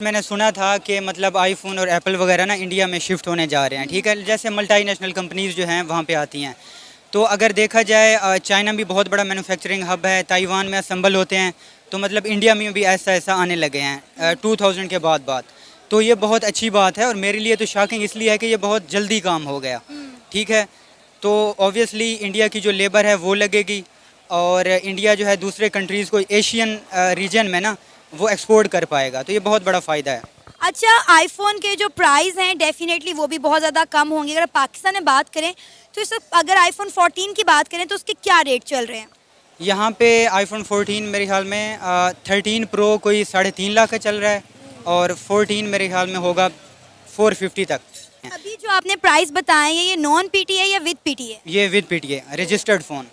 मैंने सुना था कि मतलब आईफोन और एप्पल वगैरह ना इंडिया में शिफ्ट होने जा रहे हैं, ठीक है। जैसे मल्टीनेशनल कंपनीज़ जो हैं वहाँ पे आती हैं। तो अगर देखा जाए चाइना भी बहुत बड़ा मैन्युफैक्चरिंग हब है, ताइवान में असम्बल होते हैं। तो मतलब इंडिया में भी ऐसा ऐसा आने लगे हैं 2000 के बाद। तो ये बहुत अच्छी बात है और मेरे लिए तो शॉकिंग इसलिए है कि ये बहुत जल्दी काम हो गया, ठीक है। तो ऑब्वियसली इंडिया की जो लेबर है वो लगेगी और इंडिया जो है दूसरे कंट्रीज़ को एशियन रीजन में ना वो एक्सपोर्ट कर पाएगा, तो ये बहुत बड़ा फ़ायदा है। अच्छा, आईफोन के जो प्राइस हैं डेफिनेटली वो भी बहुत ज़्यादा कम होंगे। अगर पाकिस्तान में बात करें तो इस वक्त अगर आईफोन 14 की बात करें तो उसके क्या रेट चल रहे हैं? यहाँ पे आईफोन 14 मेरे ख्याल में 13 प्रो कोई 3.5 लाख का चल रहा है और 14 मेरे ख्याल में होगा 450 तक। अभी जो आपने प्राइस बताए हैं ये नॉन पीटी है या विद पीटी है? ये विद पीटीए रजिस्टर्ड फ़ोन,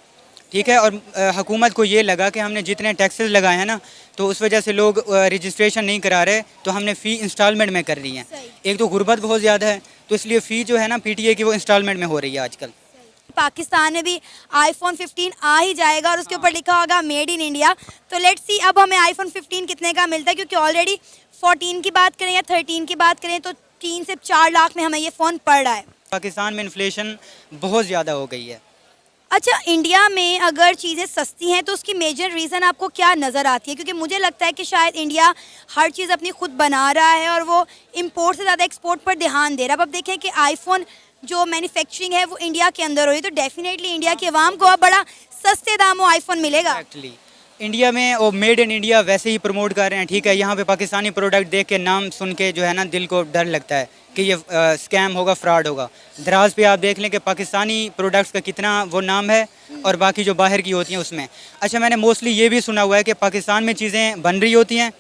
ठीक है। और हुकूमत को ये लगा कि हमने जितने टैक्सेस लगाए हैं ना तो उस वजह से लोग रजिस्ट्रेशन नहीं करा रहे, तो हमने फ़ी इंस्टॉलमेंट में कर रही है। एक तो गुर्बत बहुत ज़्यादा है, तो इसलिए फ़ी जो है ना पीटीए की वो इंस्टॉलमेंट में हो रही है आजकल। पाकिस्तान में भी आईफोन 15 आ ही जाएगा और उसके ऊपर लिखा होगा मेड इन इंडिया। तो लेट्स सी अब हमें आईफोन 15 कितने का मिलता है, क्योंकि ऑलरेडी 14 की बात करें या 13 की बात करें तो 3 से 4 लाख में हमें ये फ़ोन पड़ रहा है। पाकिस्तान में इन्फ्लेशन बहुत ज़्यादा हो गई है। अच्छा, इंडिया में अगर चीज़ें सस्ती हैं तो उसकी मेजर रीज़न आपको क्या नज़र आती है? क्योंकि मुझे लगता है कि शायद इंडिया हर चीज़ अपनी खुद बना रहा है और वो इंपोर्ट से ज़्यादा एक्सपोर्ट पर ध्यान दे रहा है। अब देखें कि आईफोन जो मैन्युफैक्चरिंग है वो इंडिया के अंदर हो रही है, तो डेफिनेटली इंडिया की आवाम को अब बड़ा सस्ते दामों आईफोन मिलेगा। एक्चुअली इंडिया में वो मेड इन इंडिया वैसे ही प्रमोट कर रहे हैं, ठीक है। यहाँ पे पाकिस्तानी प्रोडक्ट देख के नाम सुन के जो है ना दिल को डर लगता है कि ये स्कैम होगा, फ्रॉड होगा। दराज पे आप देख लें कि पाकिस्तानी प्रोडक्ट्स का कितना वो नाम है और बाकी जो बाहर की होती हैं उसमें। अच्छा, मैंने मोस्टली ये भी सुना हुआ है कि पाकिस्तान में चीज़ें बन रही होती हैं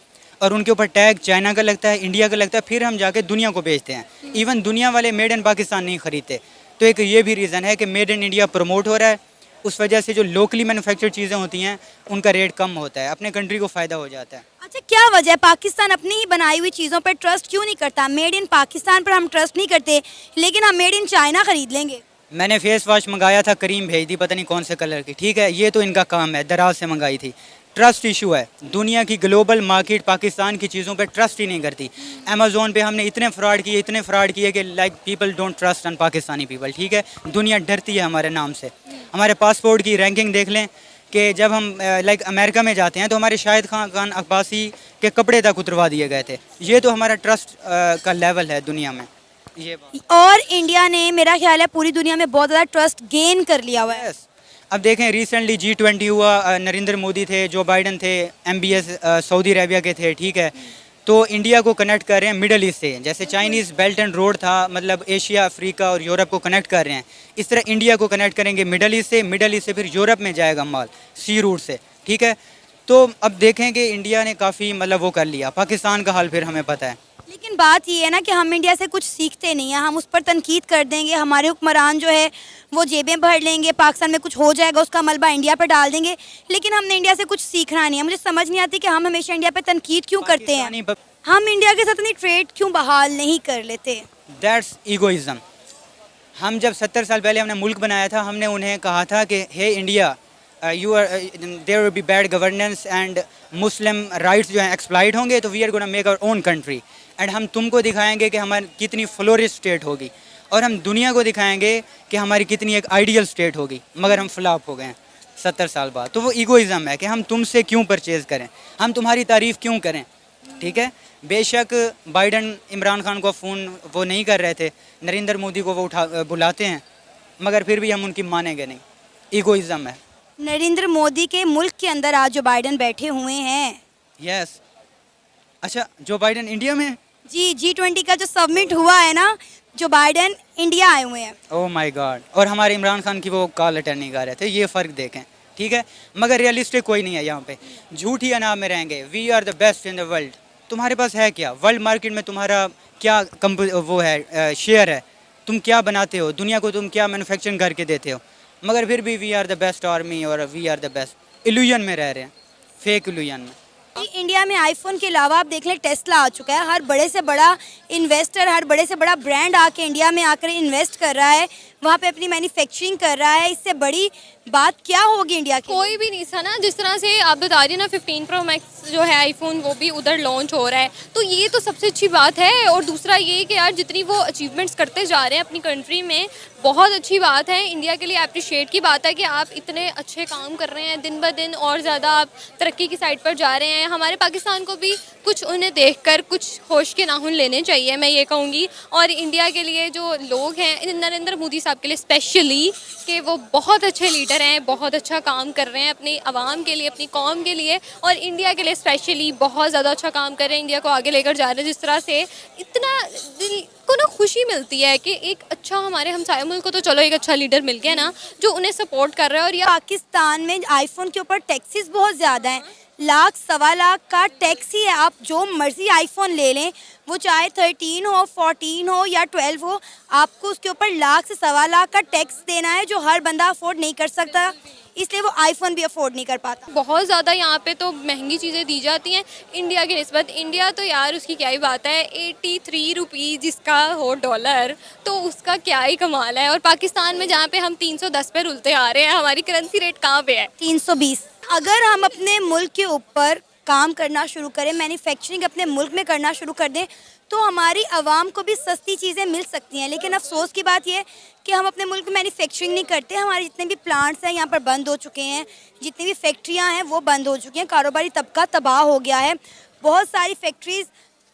और उनके ऊपर टैग चाइना का लगता है, इंडिया का लगता है, फिर हम जाके दुनिया को बेचते हैं। इवन दुनिया वाले मेड इन पाकिस्तान नहीं खरीदते। तो एक ये भी रीज़न है कि मेड इन इंडिया प्रमोट हो रहा है, उस वजह से जो लोकली मैन्युफैक्चर्ड चीज़ें होती हैं उनका रेट कम होता है, अपने कंट्री को फ़ायदा हो जाता है। अच्छा, क्या वजह है पाकिस्तान अपनी ही बनाई हुई चीज़ों पर ट्रस्ट क्यों नहीं करता? मेड इन पाकिस्तान पर हम ट्रस्ट नहीं करते लेकिन हम मेड इन चाइना खरीद लेंगे। मैंने फेस वॉश मंगाया था, करीम भेज दी, पता नहीं कौन से कलर की, ठीक है। ये तो इनका काम है, दराज से मंगाई थी। ट्रस्ट इशू है, दुनिया की ग्लोबल मार्केट पाकिस्तान की चीज़ों पे ट्रस्ट ही नहीं करती। अमेज़ोन पे हमने इतने फ्रॉड किए कि like people don't trust on Pakistani people, ठीक है। दुनिया डरती है हमारे नाम से। हमारे पासपोर्ट की रैंकिंग देख लें कि जब हम लाइक अमेरिका में जाते हैं तो हमारे शाहिद खान अब्बासी के कपड़े तक उतरवा दिए गए थे। ये तो हमारा ट्रस्ट का लेवल है दुनिया में। ये बात। और इंडिया ने मेरा ख्याल है पूरी दुनिया में बहुत ज़्यादा ट्रस्ट गेन कर लिया हुआ है। अब देखें रिसेंटली G20 हुआ, नरेंद्र मोदी थे, जो बाइडन थे, MBS सऊदी अरेबिया के थे, ठीक है। तो इंडिया को कनेक्ट कर रहे हैं मिडल ईस्ट से, जैसे चाइनीज़ बेल्ट एंड रोड था, मतलब एशिया, अफ्रीका और यूरोप को कनेक्ट कर रहे हैं। इस तरह इंडिया को कनेक्ट करेंगे मिडल ईस्ट से फिर यूरोप में जाएगा माल सी रूट से, ठीक है। तो अब देखें कि इंडिया ने काफ़ी मतलब वो कर लिया। पाकिस्तान का हाल फिर हमें पता है। लेकिन बात ये है ना कि हम इंडिया से कुछ सीखते नहीं हैं, हम उस पर तनकीद कर देंगे, हमारे हुक्मरान जो है वो जेबें भर लेंगे, पाकिस्तान में कुछ हो जाएगा उसका मलबा इंडिया पर डाल देंगे, लेकिन हमने इंडिया से कुछ सीखना नहीं है। मुझे समझ नहीं आती कि हम हमेशा इंडिया पर तनकीद क्यों करते हैं, हम इंडिया के साथ अपनी ट्रेड क्यों बहाल नहीं कर लेते। दैट्स ईगोइज़म। हम जब 70 साल पहले हमने मुल्क बनाया था, हमने उन्हें कहा था कि hey India, you are there will be bad governance and Muslim rights जो हैं एक्सप्लॉइट होंगे, तो we are gonna make our own country एंड हम तुमको दिखाएंगे कि हमारी कितनी फ्लोरिश स्टेट होगी और हम दुनिया को दिखाएंगे कि हमारी कितनी एक आइडियल स्टेट होगी। मगर हम फ्लॉप हो गए हैं 70 साल बाद। तो वो ईगोइज़म है कि हम तुमसे क्यों परचेज़ करें, हम तुम्हारी तारीफ़ क्यों करें, ठीक है। बेशक बाइडन इमरान खान को फ़ोन वो नहीं कर रहे थे, नरेंद्र मोदी को वो बुलाते हैं, मगर फिर भी हम उनकी मानेंगे नहीं। ईगोइज़म है। नरेंद्र मोदी के मुल्क के अंदर आज जो बाइडन बैठे हुए हैं। यस। अच्छा, जो बाइडन इंडिया में? जी, G20 का जो सबमिट हुआ है ना, जो बाइडन इंडिया आए हुए हैं। Oh my God. और हमारे इमरान खान की वो कॉल अटेंड नहीं कर रहे थे, ये फ़र्क देखें, ठीक है। मगर रियलिस्टिक कोई नहीं है यहाँ पे, झूठी अनाम में रहेंगे। We are the best in the world. तुम्हारे पास है क्या? वर्ल्ड मार्केट में तुम्हारा क्या वो है शेयर है? तुम क्या बनाते हो? दुनिया को तुम क्या मैन्युफैक्चरिंग करके देते हो? मगर फिर भी we are the best army और we are the best. Illusion में रह रहे हैं, फेक इल्यूजन में। इंडिया में आईफोन के अलावा आप देख लें टेस्ला आ चुका है। हर बड़े से बड़ा इन्वेस्टर, हर बड़े से बड़ा ब्रांड आके इंडिया में आकर इन्वेस्ट कर रहा है, वहाँ पे अपनी मैन्युफैक्चरिंग कर रहा है। इससे बड़ी बात क्या होगी इंडिया की? कोई भी नहीं था ना, जिस तरह से आप बता रही हैं ना 15 प्रो मैक्स जो है आईफोन वो भी उधर लॉन्च हो रहा है, तो ये तो सबसे अच्छी बात है। और दूसरा ये कि यार जितनी वो अचीवमेंट्स करते जा रहे हैं अपनी कंट्री में, बहुत अच्छी बात है। इंडिया के लिए अप्रिशिएट की बात है कि आप इतने अच्छे काम कर रहे हैं, दिन ब दिन और ज़्यादा आप तरक्की की साइड पर जा रहे हैं। हमारे पाकिस्तान को भी कुछ उन्हें देखकर कुछ होश के नाखून लेने चाहिए, मैं ये कहूँगी। और इंडिया के लिए जो लोग हैं, नरेंद्र मोदी साहब के लिए स्पेशली, कि वो बहुत अच्छे लीडर हैं, बहुत अच्छा काम कर रहे हैं अपनी आवाम के लिए, अपनी कौम के लिए, और इंडिया के लिए स्पेशली बहुत ज़्यादा अच्छा काम कर रहे हैं, इंडिया को आगे लेकर जा रहे हैं। जिस तरह से इतना दिल को ना खुशी मिलती है कि एक अच्छा, हमारे हमसाया मुल्क को तो चलो एक अच्छा लीडर मिल गया ना जो उन्हें सपोर्ट कर रहा है। और ये पाकिस्तान में आईफोन के ऊपर टैक्सेस बहुत ज़्यादा हैं, लाख सवा लाख का टैक्स ही है। आप जो मर्जी आईफोन ले लें, वो चाहे 13 हो, 14 हो या 12 हो, आपको उसके ऊपर लाख से सवा लाख का टैक्स देना है, जो हर बंदा अफोर्ड नहीं कर सकता, इसलिए वो आईफोन भी अफोर्ड नहीं कर पाता। बहुत ज़्यादा यहाँ पे तो महंगी चीज़ें दी जाती हैं इंडिया की निस्बत। इंडिया तो यार उसकी क्या ही बात है, 83 रुपीज़ जिसका हो डॉलर, तो उसका क्या ही कमाल है। और पाकिस्तान में जहाँ पे हम 310 पे रुलते आ रहे हैं, हमारी करेंसी रेट कहाँ पे है? 320। अगर हम अपने मुल्क के ऊपर काम करना शुरू करें, मैन्युफैक्चरिंग अपने मुल्क में करना शुरू कर दें, तो हमारी आवाम को भी सस्ती चीज़ें मिल सकती हैं। लेकिन अफसोस की बात यह है कि हम अपने मुल्क में मैन्युफैक्चरिंग नहीं करते। हमारे जितने भी प्लांट्स हैं यहाँ पर बंद हो चुके हैं, जितनी भी फैक्ट्रियाँ हैं वो बंद हो चुकी हैं, कारोबारी तबका तबाह हो गया है। बहुत सारी फैक्ट्रीज़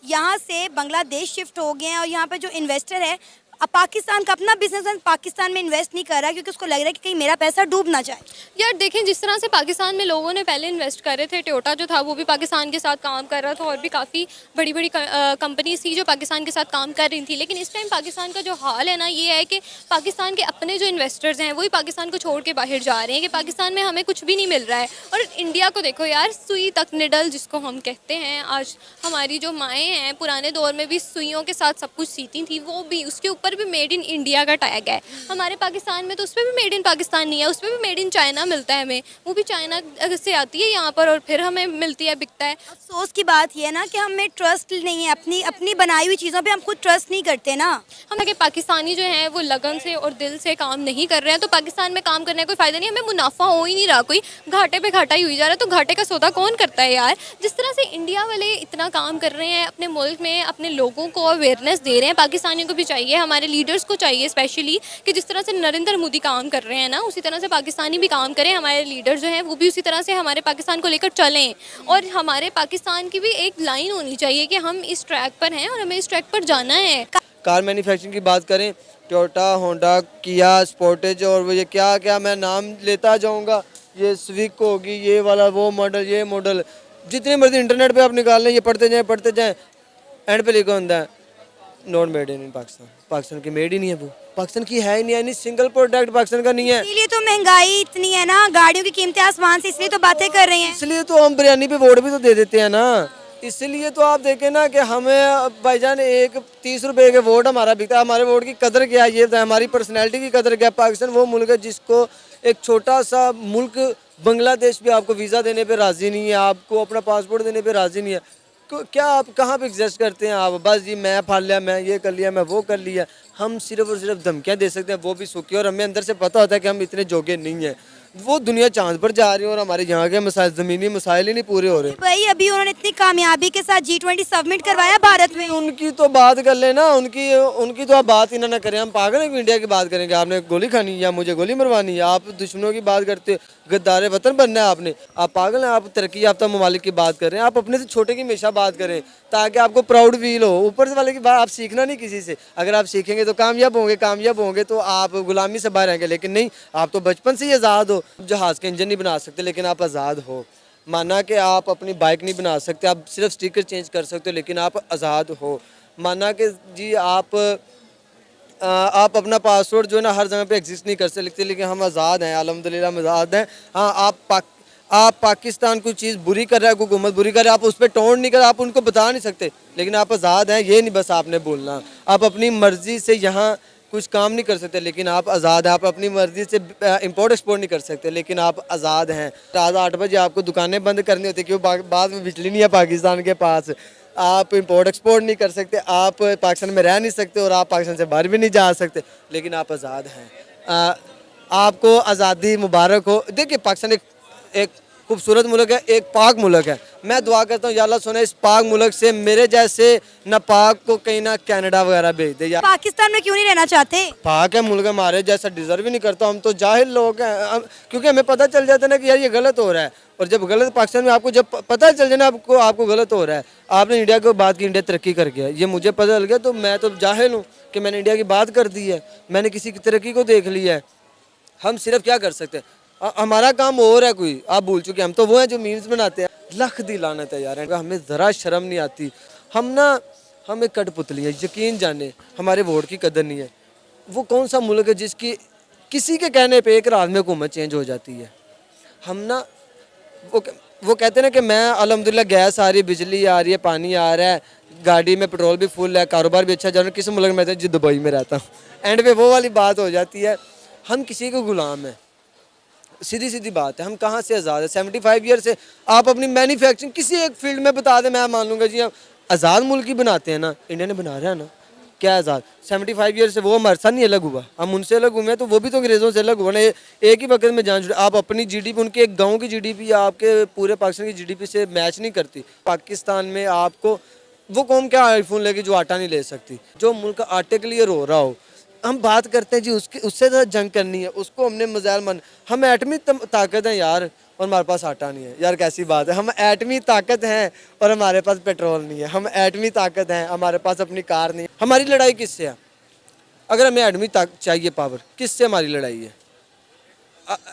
यहाँ से बांग्लादेश शिफ्ट हो गए हैं, और यहाँ पर जो इन्वेस्टर है, अब पाकिस्तान का अपना बिजनेसमैन पाकिस्तान में इन्वेस्ट नहीं कर रहा, क्योंकि उसको लग रहा है कि कहीं मेरा पैसा डूब ना जाए। यार देखें, जिस तरह से पाकिस्तान में लोगों ने पहले इन्वेस्ट कर रहे थे, टोयोटा जो था वो भी पाकिस्तान के साथ काम कर रहा था, और भी काफ़ी बड़ी बड़ी कंपनीज थी जो पाकिस्तान के साथ काम कर रही थी। लेकिन इस टाइम पाकिस्तान का जो हाल है ना, ये है कि पाकिस्तान के अपने जो इन्वेस्टर्स हैं वही पाकिस्तान को छोड़ के बाहर जा रहे हैं, कि पाकिस्तान में हमें कुछ भी नहीं मिल रहा है। और इंडिया को देखो यार, सुई तक निडल जिसको हम कहते हैं, आज हमारी जो माएँ हैं पुराने दौर में भी सुइयों के साथ सब कुछ सीती थी, वो भी उसके ऊपर भी मेड इन इंडिया का टैग है। हमारे पाकिस्तान में तो उस पर भी मेड इन पाकिस्तान नहीं है, उस पर भी मेड इन चाइना मिलता है हमें, वो भी चाइना से आती है यहाँ पर और फिर हमें मिलती है, बिकता है। अफसोस की बात यह है ना कि हमें ट्रस्ट नहीं है, अपनी बनाई हुई चीज़ों पे हम खुद ट्रस्ट नहीं करते ना। हम अगर पाकिस्तानी जो हैं वो लगन से और दिल से काम नहीं कर रहे हैं, तो पाकिस्तान में काम करने का कोई फ़ायदा नहीं, हमें मुनाफा हो ही नहीं रहा, कोई घाटे पे घाटा ही हुई जा रहा है। तो घाटे का सौदा कौन करता है यार? जिस तरह से इंडिया वाले इतना काम कर रहे हैं अपने मुल्क में, अपने लोगों को अवेयरनेस दे रहे हैं, पाकिस्तानियों को भी चाहिए, हमारे लीडर्स को चाहिए स्पेशली, कि जिस तरह से नरेंद्र मोदी काम कर रहे हैं ना, उसी तरह से पाकिस्तानी भी काम करें। हमारे लीडर जो हैं वो भी उसी तरह से हमारे पाकिस्तान को लेकर चलें, और हमारे पाकिस्तान की भी एक लाइन होनी चाहिए कि हम इस ट्रैक पर हैं और हमें इस ट्रैक पर जाना है। कार मैन्युफैक्चरिंग की बात करें, टोयोटा, होंडा, किया, स्पोर्टेज, और वो ये क्या क्या मैं नाम लेता जाऊंगा, ये स्विक होगी, ये वाला वो मॉडल, ये मॉडल, जितने मर्जी इंटरनेट पे आप निकाल लें, ये पढ़ते जाएं, एंड पे लिखा होता है not made in Pakistan. Pakistan की मेड ही नहीं है, वो पाकिस्तान की है ही नहीं, यानी सिंगल प्रोडक्ट पाकिस्तान का नहीं है। इसलिए तो महंगाई इतनी है ना, गाड़ियों की कीमतें आसमान से, इसलिए तो बातें कर रहे हैं। इसलिए तो हम बिरयानी पे वोट भी तो दे देते हैं ना। इसलिए तो आप देखें ना कि हमें भाईजान एक 30 रुपए के वोट हमारा बिकता है, हमारे वोट की कदर क्या है ये बताएं, हमारी पर्सनैलिटी की कदर क्या है। पाकिस्तान वो मुल्क है जिसको एक छोटा सा मुल्क बांग्लादेश भी आपको वीज़ा देने पे राज़ी नहीं है, आपको अपना पासपोर्ट देने पे राज़ी नहीं है। क्या आप कहाँ पे एग्जिस्ट करते हैं आप? बस जी मैं फाड़ लिया, मैं ये कर लिया, मैं वो कर लिया। हम सिर्फ और सिर्फ धमकियाँ दे सकते हैं, वो भी सूखी, और हमें अंदर से पता होता है कि हम इतने जोगे नहीं हैं। वो दुनिया चांद पर जा रही है और हमारे यहाँ के मसाइल, ज़मीनी मसाइल ही नहीं पूरे हो रहे। भाई अभी उन्होंने इतनी कामयाबी के साथ G20 सबमिट करवाया भारत में। उनकी तो बात कर लेना, उनकी तो आप बात ही ना करें। हम पागल हैं कि इंडिया की बात करेंगे? आपने गोली खानी या मुझे गोली मरवानी है? आप दुश्मनों की बात करते, गद्दार वतन बनना है आपने? आप पागल हैं? आप तरक्की याफ्ता ममालिक की बात कर रहे हैं। आप अपने से छोटे की हमेशा बात करें ताकि आपको प्राउड फील हो। ऊपर से वाले की बात आप सीखना नहीं किसी से। अगर आप सीखेंगे तो कामयाब होंगे तो आप गुलामी से बाहर आएंगे। लेकिन नहीं, आप तो बचपन से ही आज़ाद हो। जहाज़ के इंजन नहीं बना सकते लेकिन आप आज़ाद हो। माना कि आप अपनी बाइक नहीं बना सकते, आप सिर्फ स्टिकर चेंज कर सकते हो, लेकिन आप आज़ाद हो। माना कि जी आप अपना पासवर्ड जो है ना हर जगह पे एग्जिस्ट नहीं कर सकते, लेकिन हम आज़ाद हैं, अल्हम्दुलिल्लाह हम आज़ाद हैं। हाँ, आप पाकिस्तान कोई चीज़ बुरी कर रहा है, कोई हुकूमत बुरी कर रहा है, आप उस पर टोन नहीं कर, आप उनको बता नहीं सकते, लेकिन आप आज़ाद हैं। ये नहीं बस आपने बोलना। आप अपनी मर्ज़ी से यहाँ कुछ काम नहीं कर सकते, लेकिन आप आज़ाद हैं। आप अपनी मर्ज़ी से इंपोर्ट एक्सपोर्ट नहीं कर सकते, लेकिन आप आज़ाद हैं। रात 8 बजे आपको दुकानें बंद करनी होती है क्यों? बाद में बिजली नहीं है पाकिस्तान के पास। आप इंपोर्ट एक्सपोर्ट नहीं कर सकते, आप पाकिस्तान में रह नहीं सकते, और आप पाकिस्तान से बाहर भी नहीं जा सकते, लेकिन आप आज़ाद हैं। आपको आज़ादी मुबारक हो। देखिए पाकिस्तान एक खूबसूरत मुल्क है, एक पाक मुल्क है। मैं दुआ करता हूँ या अल्लाह सुने इस पाक मुल्क से मेरे जैसे नापाक को कहीं ना कनाडा वगैरह भेज दे। या पाकिस्तान में क्यों नहीं रहना चाहते? पाक है मुल्क, हमारे जैसा डिजर्व ही नहीं करता। हम तो जाहिल लोग हैं क्योंकि हमें पता चल जाता है ना कि यार ये गलत हो रहा है। और जब गलत पाकिस्तान में आपको जब पता चल जाए ना आपको गलत हो रहा है। आपने इंडिया की बात की, इंडिया तरक्की कर गया, ये मुझे पता चल गया तो मैं तो जाहिल हूँ कि मैंने इंडिया की बात कर दी है, मैंने किसी की तरक्की को देख लिया है। हम सिर्फ क्या कर सकते हैं, हमारा काम और है कोई, आप भूल चुके। हम तो वो हैं जो मीम्स बनाते हैं। लख दी लानत है यार, हमें ज़रा शर्म नहीं आती। हम एक कठपुतली है, यकीन जाने हमारे वोट की कदर नहीं है। वो कौन सा मुल्क है जिसकी किसी के कहने पे एक रात में हुकूमत चेंज हो जाती है। हम ना वो कहते हैं ना कि मैं अल्हम्दुलिल्लाह गैस आ रही है, बिजली आ रही है, पानी आ रहा है, गाड़ी में पेट्रोल भी फुल है, कारोबार भी अच्छा चल रहा है। किस मुल्क में रहता है? जो दुबई में रहता हूँ। एंड पे वो वाली बात हो जाती है, हम किसी के गुलाम हैं। सीधी सीधी बात है, हम कहाँ से आज़ाद है? 75 ईयर से आप अपनी मैन्युफैक्चरिंग किसी एक फील्ड में बता दें, मैं मान लूँगा जी हम आज़ाद मुल्क ही बनाते हैं ना, इंडिया ने बना रहा है ना, क्या आज़ाद? 75 ईयर से वो हमारे साथ नहीं अलग हुआ, हम उनसे अलग हुए हैं, तो वो भी तो अंग्रेज़ों से अलग हुआ ना। एक ही वक्त में जान जुड़े। आप अपनी जीडीपी, उनके एक गाँव की जीडीपी आपके पूरे पाकिस्तान की जीडीपी से मैच नहीं करती। पाकिस्तान में आपको वो कौम क्या आईफोन लेगी जो आटा नहीं ले सकती? जो मुल्क आटे के लिए रो रहा हो, हम बात करते हैं जी उससे तो जंग करनी है, उसको हमने मजाल मन। हम एटमी ताकत हैं यार और हमारे पास आटा नहीं है यार, कैसी बात है? हम एटमी ताकत हैं और हमारे पास पेट्रोल नहीं है। हम एटमी ताकत हैं, हमारे पास अपनी कार नहीं है। हमारी लड़ाई किससे है? अगर हमें एटमी चाहिए पावर, किससे हमारी लड़ाई है?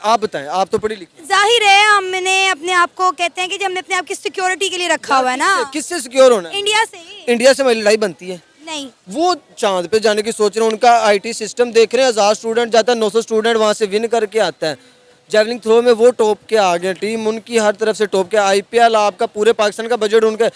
आप बताएं, आप तो पढ़ी लिखी। जाहिर है हमने अपने आप को, कहते हैं कि हमने अपने आप की सिक्योरिटी के लिए रखा हुआ है ना। किससे सिक्योर होना है? इंडिया से। इंडिया से हमारी लड़ाई बनती है? नहीं। वो चांद पे जाने की सोच रहे हैं, उनका आईटी सिस्टम देख रहे हैं। 1000 स्टूडेंट जाता है, 900 स्टूडेंट वहाँ से विन करके आता है। जेवलिंग थ्रो में वो टॉप के आ गए, टीम उनकी हर तरफ से टॉप के। आईपीएल आपका पूरे पाकिस्तान का बजट उनका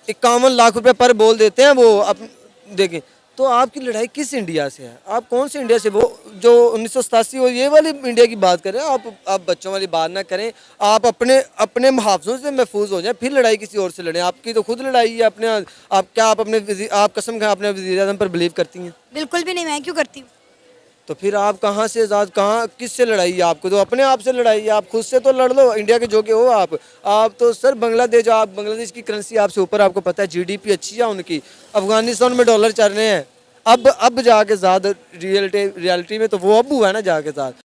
51 लाख रुपए पर बॉल देते हैं वो। अब देखें तो आपकी लड़ाई किस इंडिया से है? आप कौन से इंडिया से? वो जो 1987 हो ये वाली इंडिया की बात करें। आप बच्चों वाली बात ना करें। आप अपने मुहाफ़िज़ों से महफूज हो जाएं, फिर लड़ाई किसी और से लड़ें। आपकी तो खुद लड़ाई है अपने। आप कसम खां अपने वज़ीर आज़म पर बिलीव करती हैं? बिल्कुल भी नहीं, मैं क्यों करती हूँ? तो फिर आप कहाँ से आज़ाद, कहाँ किससे लड़ाई है आपको? तो अपने आप से लड़ाई है। आप खुद से तो लड़ लो, इंडिया के जो के हो आप तो सर बांग्लादेश, आप बांग्लादेश की करेंसी आपसे ऊपर, आपको पता है जीडीपी अच्छी है उनकी। अफगानिस्तान में डॉलर चल रहे हैं। अब जाके ज़्यादा रियलिटी में तो वो अब हुआ है ना जाके साथ।